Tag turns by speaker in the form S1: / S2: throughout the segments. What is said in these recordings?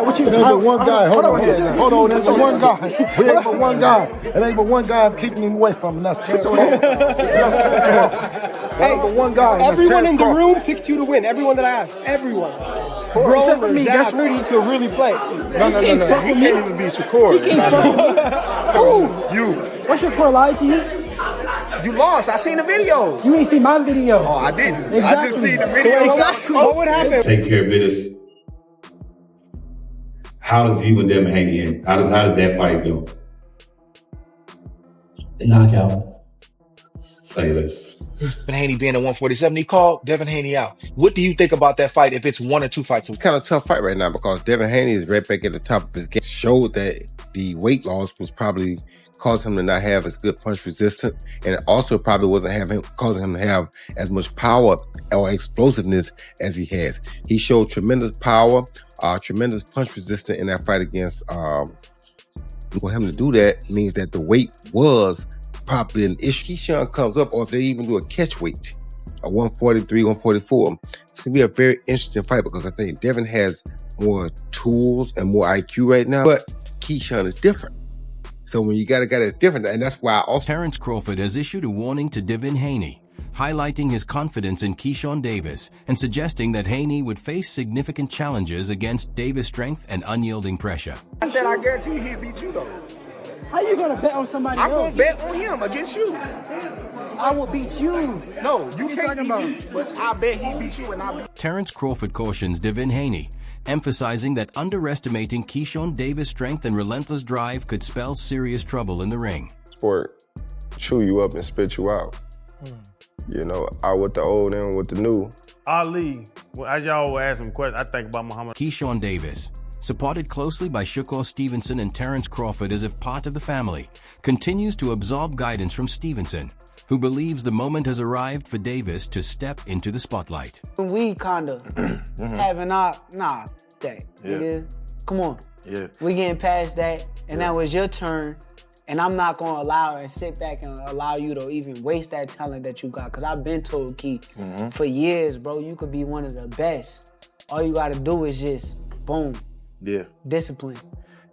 S1: What you? It ain't but one guy. Hold on. There's but one guy. We ain't but one guy. It ain't but one guy keeping him away from him. That's Terence Crawford. Hey, but one guy.
S2: Everyone in the room picked you to win. Everyone that I asked. Everyone. Except for me. That's Rudy could really play.
S3: No. He can't even be Shakur. You.
S2: What's your core lie to you?
S3: You lost. I seen the video.
S2: You ain't seen my video.
S3: Oh, I didn't.
S2: Exactly.
S3: I just seen the video.
S2: Exactly. What would happen?
S4: Take care of business. How does you and Devin Haney end? How does that fight go?
S5: The knockout.
S4: Say this.
S6: Devin Haney being at 147, he called Devin Haney out. What do you think about that fight if it's 1 or 2 fights?
S7: It's kind of a tough fight right now because Devin Haney is right back at the top of his game. Showed that the weight loss was probably causing him to not have as good punch resistance, and it also probably wasn't causing him to have as much power or explosiveness as he has. He showed tremendous power, tremendous punch resistance in that fight against. For him to do that means that the weight was probably an issue. Keyshawn comes up, or if they even do a catch weight, a 143, 144, it's gonna be a very interesting fight because I think Devin has more tools and more IQ right now, but Keyshawn is different. So when you got a guy that's different, and that's why I also...
S8: Terence Crawford has issued a warning to Devin Haney, highlighting his confidence in Keyshawn Davis and suggesting that Haney would face significant challenges against Davis' strength and unyielding pressure.
S3: I said I guarantee he'll beat you though.
S2: How you gonna bet on somebody else?
S3: I'm gonna bet on him against you.
S2: I will beat you.
S3: No, you can't beat me, but I bet he beat you and I beat.
S8: Terence Crawford cautions Devin Haney, emphasizing that underestimating Keyshawn Davis' strength and relentless drive could spell serious trouble in the ring.
S9: Sport chew you up and spit you out. You know, out with the old and with the new.
S10: Ali, well, as y'all were asking questions, I think about Muhammad.
S8: Keyshawn Davis, supported closely by Shakur Stevenson and Terence Crawford as if part of the family, continues to absorb guidance from Stevenson, who believes the moment has arrived for Davis to step into the spotlight.
S11: We kinda having our, nigga, come on.
S1: Yeah.
S11: We getting past that, and that was your turn, and I'm not gonna allow and sit back and allow you to even waste that talent that you got, because I've been told, Key, for years, bro, you could be one of the best. All you gotta do is just, boom, discipline.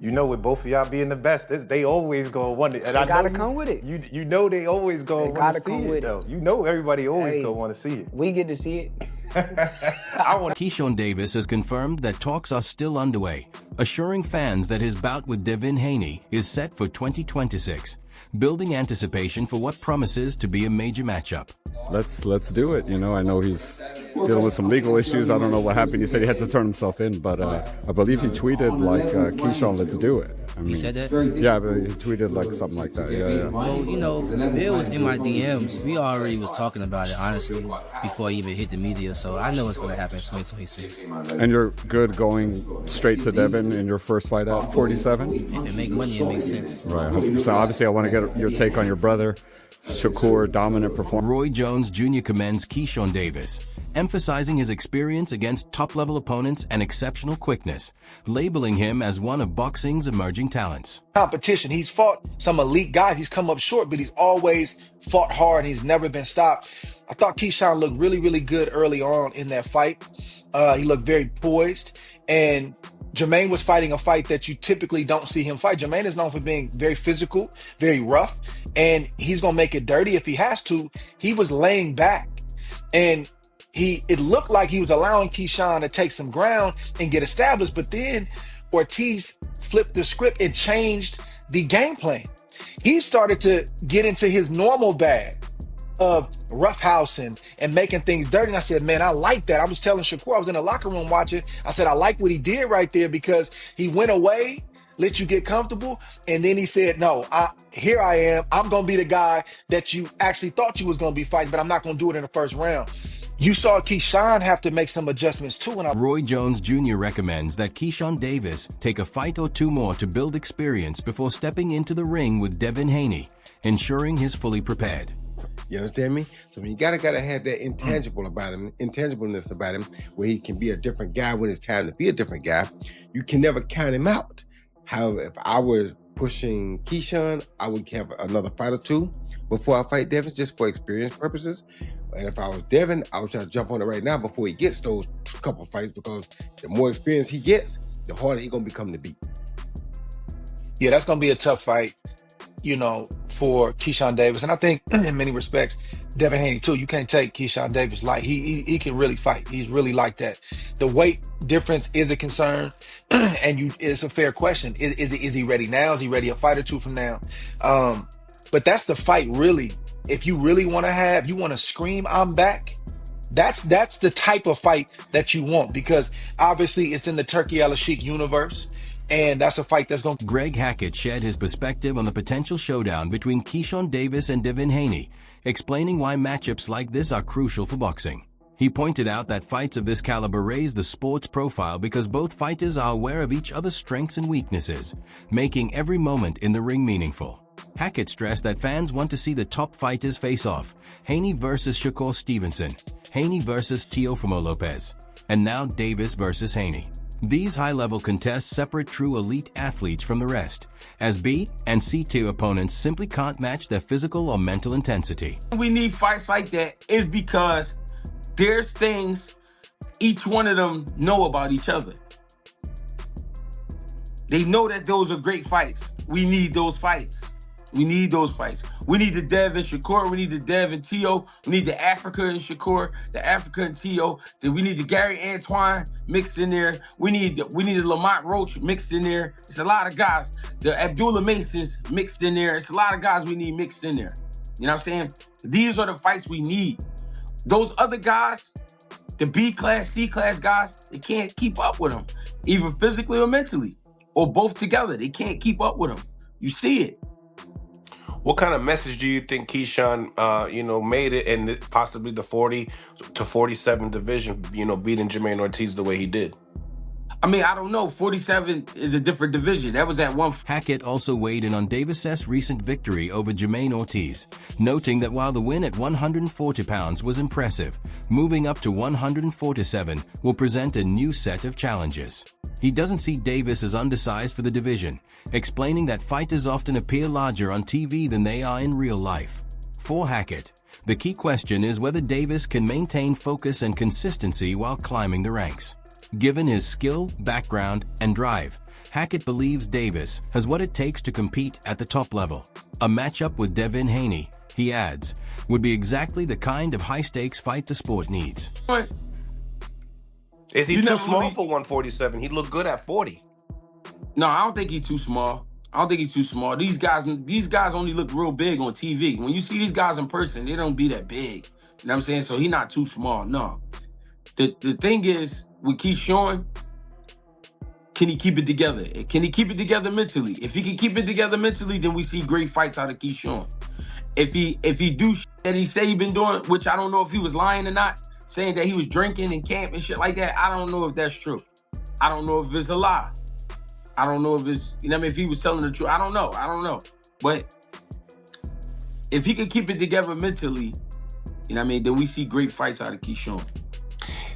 S12: You know, with both of y'all being the best, they always gonna want it. And
S11: they gotta come with it.
S12: You know they always gonna want to see it, though. You know everybody always gonna want to see it.
S11: We get to see it.
S8: Keyshawn Davis has confirmed that talks are still underway, assuring fans that his bout with Devin Haney is set for 2026, building anticipation for what promises to be a major matchup.
S13: Let's do it. You know, I know he's dealing with some legal issues. I don't know what happened. He said he had to turn himself in, but I believe he tweeted like, Keyshawn, let's do it. I mean,
S5: he said that?
S13: Yeah, but he tweeted like something like that. Yeah.
S5: Well, you know, Bill was in my DMs. We already was talking about it, honestly, before he even hit the media, so I know it's going to happen in 2026.
S13: And you're good going straight to Devin in your first fight at 47?
S5: If it makes money, it makes sense.
S13: Right, 100%. Obviously, I want to get your take on your brother. Shakur, dominant performer.
S8: Roy Jones Jr. commends Keyshawn Davis, emphasizing his experience against top-level opponents and exceptional quickness, labeling him as one of boxing's emerging talents.
S6: Competition. He's fought some elite guys. He's come up short, but he's always fought hard. He's never been stopped. I thought Keyshawn looked really, really good early on in that fight. He looked very poised, and Jermaine was fighting a fight that you typically don't see him fight. Jermaine is known for being very physical, very rough, and he's going to make it dirty if he has to. He was laying back, and it looked like he was allowing Keyshawn to take some ground and get established, but then Ortiz flipped the script and changed the game plan. He started to get into his normal bag of roughhousing and making things dirty. And I said, man, I like that. I was telling Shakur, I was in the locker room watching. I said, I like what he did right there, because he went away, let you get comfortable, and then he said, no, here I am. I'm going to be the guy that you actually thought you was going to be fighting, but I'm not going to do it in the first round. You saw Keyshawn have to make some adjustments too.
S8: Roy Jones Jr. recommends that Keyshawn Davis take a fight or two more to build experience before stepping into the ring with Devin Haney, ensuring he's fully prepared.
S7: You understand me? So when you gotta have that intangibleness about him, where he can be a different guy when it's time to be a different guy. You can never count him out. However, if I were pushing Keyshawn, I would have another fight or two before I fight Devin, just for experience purposes. And if I was Devin, I would try to jump on it right now before he gets those couple fights, because the more experience he gets, the harder he's gonna become to beat.
S6: Yeah, that's gonna be a tough fight, for Keyshawn Davis. And I think in many respects, Devin Haney too. You can't take Keyshawn Davis light. He can really fight. He's really like that. The weight difference is a concern, and it's a fair question. Is he ready now? Is he ready a fight or two from now? But that's the fight, really. If you really want to scream, I'm back. That's the type of fight that you want, because obviously it's in the Turkey Al-Sheikh universe. And that's a fight that's going to...
S8: Greg Hackett shared his perspective on the potential showdown between Keyshawn Davis and Devin Haney, explaining why matchups like this are crucial for boxing. He pointed out that fights of this caliber raise the sport's profile because both fighters are aware of each other's strengths and weaknesses, making every moment in the ring meaningful. Hackett stressed that fans want to see the top fighters face off: Haney versus Shakur Stevenson, Haney versus Teofimo Lopez, and now Davis versus Haney. These high-level contests separate true elite athletes from the rest, as B and C-tier opponents simply can't match their physical or mental intensity.
S14: We need fights like that is because there's things each one of them know about each other. They know that those are great fights. We need those fights. We need those fights. We need the Dev and Shakur. We need the Dev and Tio. We need the Africa and Shakur, the Africa and Tio. Then we need the Gary Antoine mixed in there. We need the Lamont Roach mixed in there. It's a lot of guys. The Abdullah Masons mixed in there. It's a lot of guys we need mixed in there. You know what I'm saying? These are the fights we need. Those other guys, the B-class, C-class guys, they can't keep up with them, either physically or mentally, or both together. They can't keep up with them. You see it.
S15: What kind of message do you think Keyshawn, made it in possibly the 40 to 47 division, beating Jermaine Ortiz the way he did?
S14: I mean, I don't know. 47 is a different division. That was at one.
S8: Hackett also weighed in on Davis' recent victory over Jermaine Ortiz, noting that while the win at 140 pounds was impressive, moving up to 147 will present a new set of challenges. He doesn't see Davis as undersized for the division, explaining that fighters often appear larger on TV than they are in real life. For Hackett, the key question is whether Davis can maintain focus and consistency while climbing the ranks. Given his skill, background, and drive, Hackett believes Davis has what it takes to compete at the top level. A matchup with Devin Haney, he adds, would be exactly the kind of high-stakes fight the sport needs.
S15: Is he too small for 147? He looked good at 40.
S14: No, I don't think he's too small. These guys only look real big on TV. When you see these guys in person, they don't be that big. You know what I'm saying? So he's not too small, no. The thing is, with Keyshawn, can he keep it together? Can he keep it together mentally? If he can keep it together mentally, then we see great fights out of Keyshawn. If he do that he say he been doing, which I don't know if he was lying or not, saying that he was drinking and camp and shit like that, I don't know if that's true. I don't know if it's a lie. I don't know if it's, if he was telling the truth. I don't know. But if he can keep it together mentally, then we see great fights out of Keyshawn.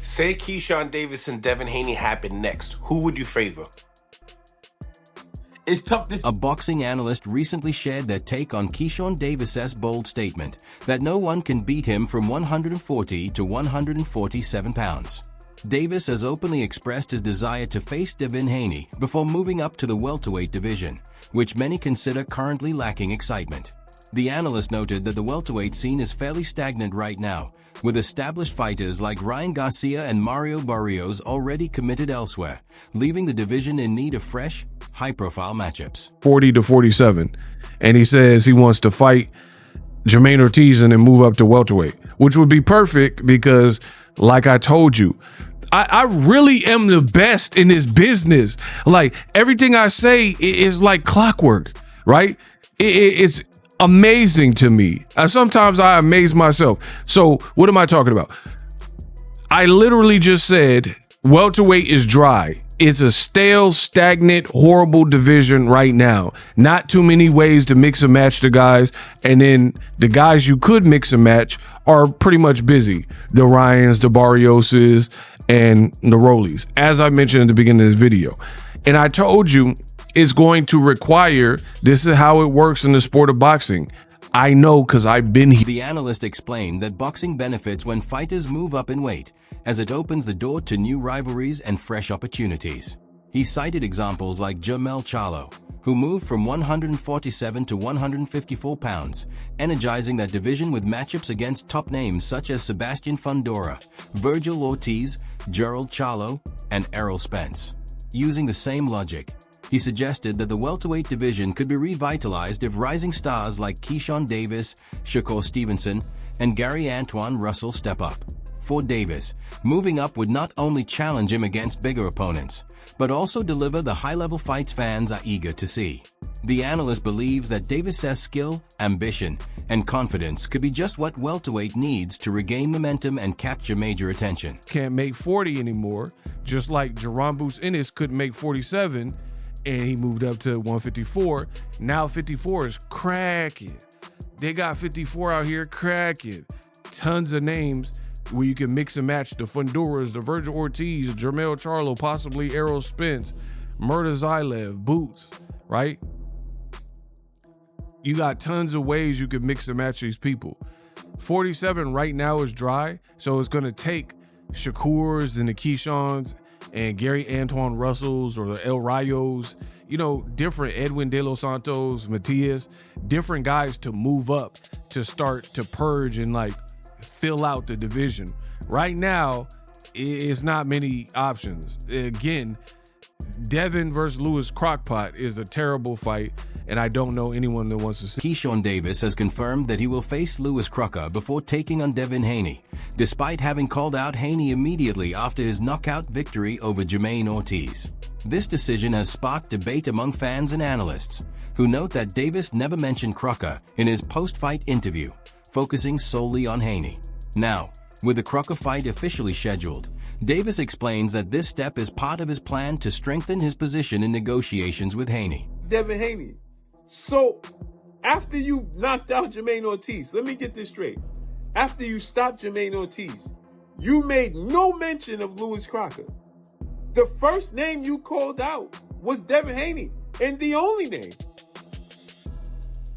S15: Say Keyshawn Davis and Devin Haney happen next. Who would you favor?
S14: It's tough
S8: A boxing analyst recently shared their take on Keyshawn Davis' bold statement that no one can beat him from 140 to 147 pounds. Davis has openly expressed his desire to face Devin Haney before moving up to the welterweight division, which many consider currently lacking excitement. The analyst noted that the welterweight scene is fairly stagnant right now, with established fighters like Ryan Garcia and Mario Barrios already committed elsewhere, leaving the division in need of fresh, high-profile matchups.
S16: 40 to 47, and he says he wants to fight Jermaine Ortiz and then move up to welterweight, which would be perfect because, like I told you, I really am the best in this business. Like, everything I say is like clockwork, right? It's amazing to me. Sometimes I amaze myself. So what am I talking about? I literally just said welterweight is dry. It's a stale, stagnant, horrible division right now. Not too many ways to mix and match the guys. And then the guys you could mix and match are pretty much busy. The Ryans, the Barrioses, and the Rollies, as I mentioned at the beginning of this video. And I told you it's going to require, this is how it works in the sport of boxing. I know because I've been here.
S8: The analyst explained that boxing benefits when fighters move up in weight, as it opens the door to new rivalries and fresh opportunities. He cited examples like Jermell Charlo, who moved from 147 to 154 pounds, energizing that division with matchups against top names such as Sebastian Fundora, Virgil Ortiz, Gerald Charlo, and Errol Spence. Using the same logic, he suggested that the welterweight division could be revitalized if rising stars like Keyshawn Davis, Shakur Stevenson, and Gary Antoine Russell step up. For Davis, moving up would not only challenge him against bigger opponents, but also deliver the high-level fights fans are eager to see. The analyst believes that Davis's skill, ambition, and confidence could be just what welterweight needs to regain momentum and capture major attention.
S16: Can't make 40 anymore, just like Jaron Ennis couldn't make 47, and he moved up to 154. Now 54 is cracking. They got 54 out here cracking. Tons of names where you can mix and match the Fundoras, the Virgil Ortiz, Jermell Charlo, possibly Errol Spence, Murda Zailev, Boots, right? You got tons of ways you can mix and match these people. 47 right now is dry, so it's going to take Shakur's and the Keyshawns and Gary Antoine Russells or the El Rayos, you know, different Edwin De Los Santos, Matias, different guys to move up to start to purge and like fill out the division. Right now, it's not many options. Again, Devin versus Louis Crockpot is a terrible fight, and I don't know anyone that wants to see.
S8: Keyshawn Davis has confirmed that he will face Louis Crocker before taking on Devin Haney, despite having called out Haney immediately after his knockout victory over Jermaine Ortiz. This decision has sparked debate among fans and analysts, who note that Davis never mentioned Crocker in his post-fight interview, focusing solely on Haney. Now, with the Crocker fight officially scheduled, Davis explains that this step is part of his plan to strengthen his position in negotiations with Haney.
S17: Devin Haney, so after you knocked out Jermaine Ortiz, let me get this straight. After you stopped Jermaine Ortiz, you made no mention of Louis Crocker. The first name you called out was Devin Haney, and the only name.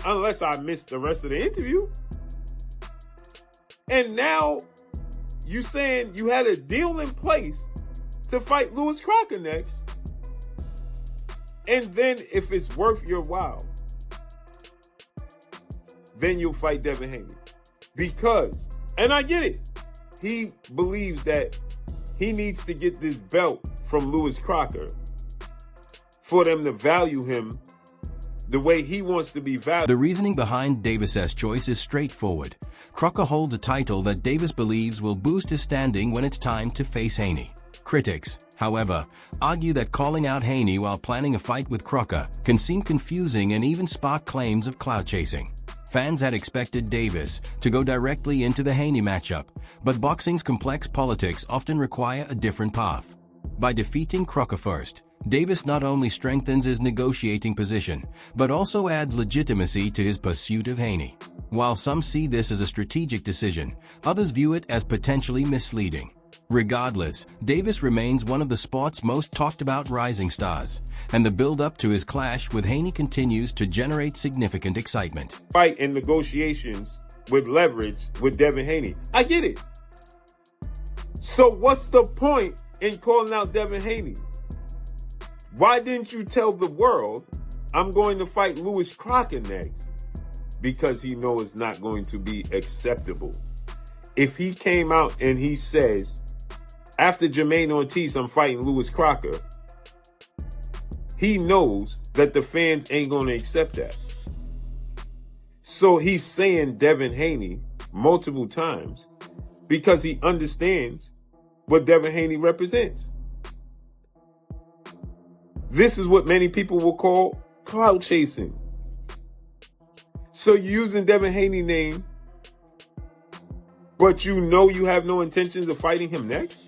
S17: Unless I missed the rest of the interview. And now you saying you had a deal in place to fight Louis Crocker next. And then if it's worth your while, then you'll fight Devin Haney. Because, and I get it, he believes that he needs to get this belt from Louis Crocker for them to value him the way he wants to be valued.
S8: The reasoning behind Davis's choice is straightforward. Crocker holds a title that Davis believes will boost his standing when it's time to face Haney. Critics, however, argue that calling out Haney while planning a fight with Crocker can seem confusing and even spark claims of clout chasing. Fans had expected Davis to go directly into the Haney matchup, but boxing's complex politics often require a different path. By defeating Crocker first, Davis not only strengthens his negotiating position, but also adds legitimacy to his pursuit of Haney. While some see this as a strategic decision, others view it as potentially misleading. Regardless, Davis remains one of the sport's most talked about rising stars, and the build-up to his clash with Haney continues to generate significant excitement.
S17: Fight in negotiations with leverage with Devin Haney. I get it. So what's the point in calling out Devin Haney? Why didn't you tell the world, I'm going to fight Louis Crocker next? Because he knows it's not going to be acceptable. If he came out and he says, after Jermaine Ortiz, I'm fighting Louis Crocker, he knows that the fans ain't going to accept that. So he's saying Devin Haney multiple times because he understands what Devin Haney represents. This is what many people will call clout chasing. So you're using Devin Haney's name, but you know you have no intentions of fighting him next?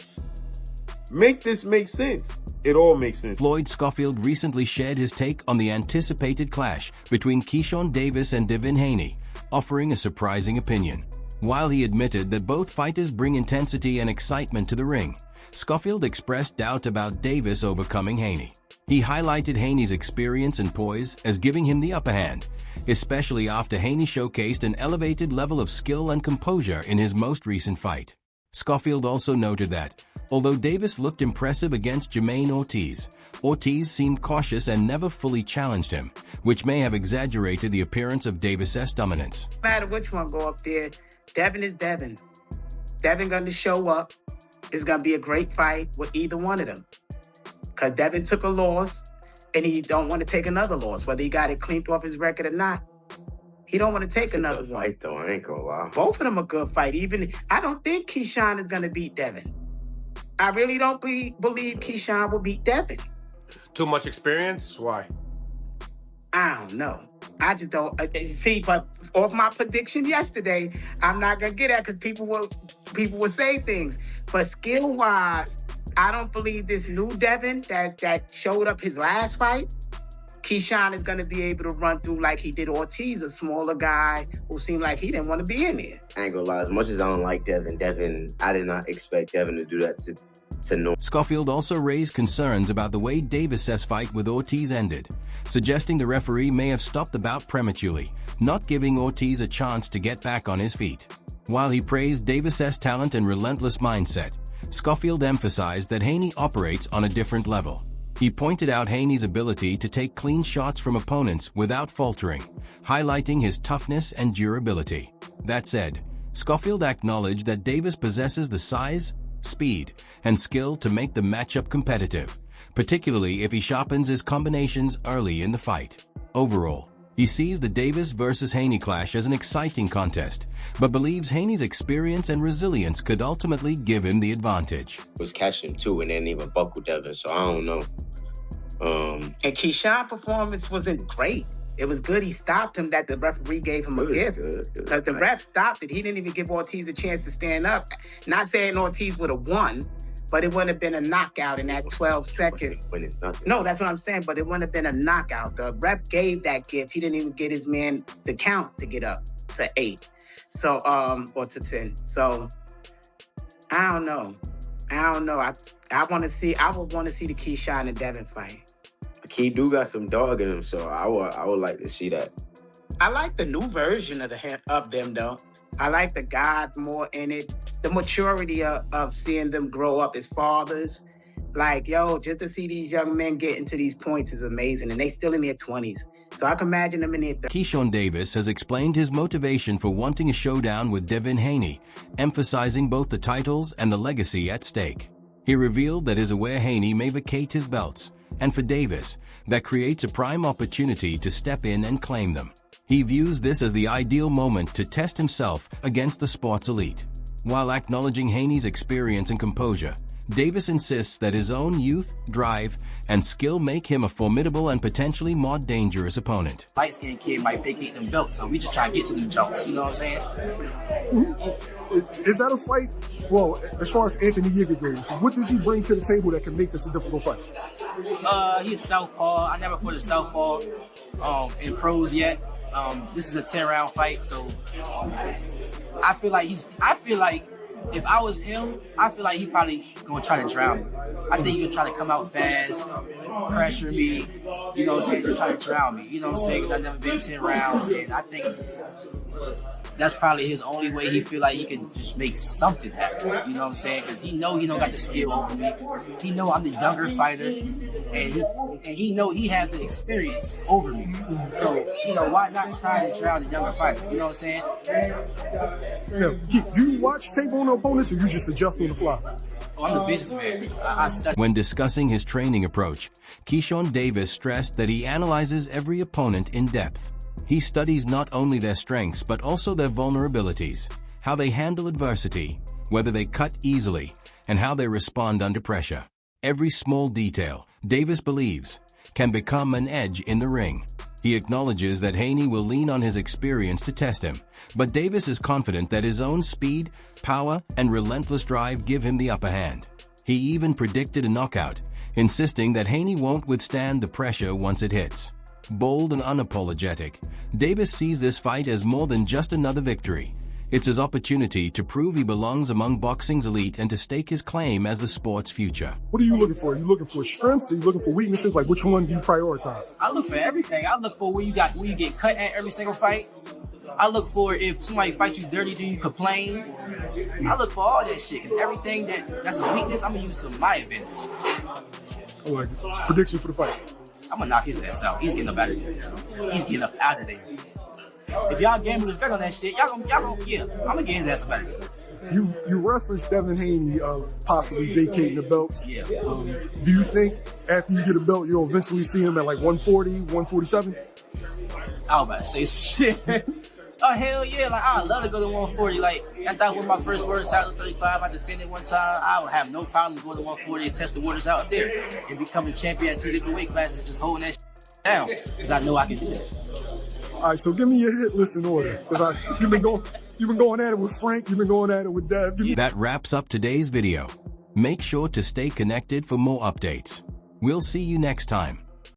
S17: Make this make sense. It all makes sense.
S8: Floyd Schofield recently shared his take on the anticipated clash between Keyshawn Davis and Devin Haney, offering a surprising opinion. While he admitted that both fighters bring intensity and excitement to the ring, Schofield expressed doubt about Davis overcoming Haney. He highlighted Haney's experience and poise as giving him the upper hand, especially after Haney showcased an elevated level of skill and composure in his most recent fight. Schofield also noted that, although Davis looked impressive against Jermaine Ortiz, Ortiz seemed cautious and never fully challenged him, which may have exaggerated the appearance of Davis' dominance.
S3: No matter which one go up there, Devin is Devin. Devin going to show up. It's going to be a great fight with either one of them. Because Devin took a loss, and he don't want to take another loss, whether he got it cleaned off his record or not. He don't want to take another
S18: fight, though. I ain't gonna lie.
S3: Both of them a good fight. I don't think Keyshawn is going to beat Devin. I really don't believe Keyshawn will beat Devin.
S15: Too much experience? Why?
S3: I don't know. I just don't see. But off my prediction yesterday, I'm not gonna get at because people will say things. But skill wise, I don't believe this new Devin that showed up his last fight. Keyshawn is going to be able to run through like he did Ortiz, a smaller guy who seemed like he didn't want to be in there.
S18: I ain't gonna lie, as much as I don't like Devin, I did not expect Devin to do that to no.
S8: Schofield also raised concerns about the way Davis' fight with Ortiz ended, suggesting the referee may have stopped the bout prematurely, not giving Ortiz a chance to get back on his feet. While he praised Davis' talent and relentless mindset, Schofield emphasized that Haney operates on a different level. He pointed out Haney's ability to take clean shots from opponents without faltering, highlighting his toughness and durability. That said, Schofield acknowledged that Davis possesses the size, speed, and skill to make the matchup competitive, particularly if he sharpens his combinations early in the fight. Overall, he sees the Davis versus Haney clash as an exciting contest, but believes Haney's experience and resilience could ultimately give him the advantage.
S18: Was catching too and didn't even buckle Devin, so I don't know.
S3: And Keyshawn's performance wasn't great. It was good he stopped him, that the referee gave him a gift. Because the ref stopped it. He didn't even give Ortiz a chance to stand up. Not saying Ortiz would have won, but it wouldn't have been a knockout in that 12 seconds. No, that's what I'm saying, but it wouldn't have been a knockout. The ref gave that gift. He didn't even get his man the count to get up to 8. So, or to 10. So, I don't know. I would want to see the Keyshawn and Devin fight.
S18: Key do got some dog in him, so I would like to see that.
S3: I like the new version of them, though. I like the God more in it. The maturity of seeing them grow up as fathers. Like, just to see these young men get into these points is amazing. And they still in their 20s. So I can imagine them in their 30s.
S8: Keyshawn Davis has explained his motivation for wanting a showdown with Devin Haney, emphasizing both the titles and the legacy at stake. He revealed that is aware Haney may vacate his belts, and for Davis, that creates a prime opportunity to step in and claim them. He views this as the ideal moment to test himself against the sport's elite. While acknowledging Haney's experience and composure, Davis insists that his own youth, drive, and skill make him a formidable and potentially more dangerous opponent.
S5: Light-skinned kid might vacate them belts, so we just try to get to them jumps, you know what I'm saying?
S19: Is that a fight? Well, as far as Anthony Yiga goes, what does he bring to the table that can make this a difficult fight?
S5: He's southpaw. I never fought a southpaw in pros yet. This is a 10-round fight, so I feel like if I was him, I feel like he probably gonna try to drown me. I think he gonna try to come out fast, pressure me, you know what I'm saying, just try to drown me, you know what I'm saying, because I've never been 10 rounds, and I think that's probably his only way he feel like he can just make something happen, you know what I'm saying, because he know he don't got the skill over me, he know I'm the younger fighter, and he know he has the experience over me, so, why not try to drown the younger fighter, you know what I'm saying?
S19: Do you watch tape on the opponents, or you just adjust on the fly?
S5: Oh, I'm a businessman. I study.
S8: When discussing his training approach, Keyshawn Davis stressed that he analyzes every opponent in depth. He studies not only their strengths but also their vulnerabilities, how they handle adversity, whether they cut easily, and how they respond under pressure. Every small detail, Davis believes, can become an edge in the ring. He acknowledges that Haney will lean on his experience to test him, but Davis is confident that his own speed, power, and relentless drive give him the upper hand. He even predicted a knockout, insisting that Haney won't withstand the pressure once it hits. Bold and unapologetic, Davis sees this fight as more than just another victory. It's his opportunity to prove he belongs among boxing's elite and to stake his claim as the sport's future.
S19: What are you looking for? Are you looking for strengths? Are you looking for weaknesses? Like, which one do you prioritize?
S5: I look for everything. I look for where you get cut at every single fight. I look for if somebody fights you dirty, do you complain? I look for all that shit, because everything that's a weakness, I'm gonna use to my advantage.
S19: I like it. Prediction for the fight.
S5: I'm gonna knock his ass out. He's getting up out of there. He's getting up out of there. If y'all gamble respect on that shit, y'all gonna, yeah, I'm gonna get his ass up out of there.
S19: You referenced Devin Haney possibly vacating the belts.
S5: Yeah.
S19: Do you think after you get a belt, you'll eventually see him at like 140, 147?
S5: I was about to say shit. Oh, hell yeah. Like, I'd love to go to 140. Like, after I won my first world title 35, I defended one time. I would have no problem going to 140 and test the waters out there and becoming champion at 2 different weight classes, just holding that shit down. Because I know I can do that.
S19: All right, so give me your hit list in order. Because you've been going at it with Frank. You've been going at it with Dev.
S8: That wraps up today's video. Make sure to stay connected for more updates. We'll see you next time.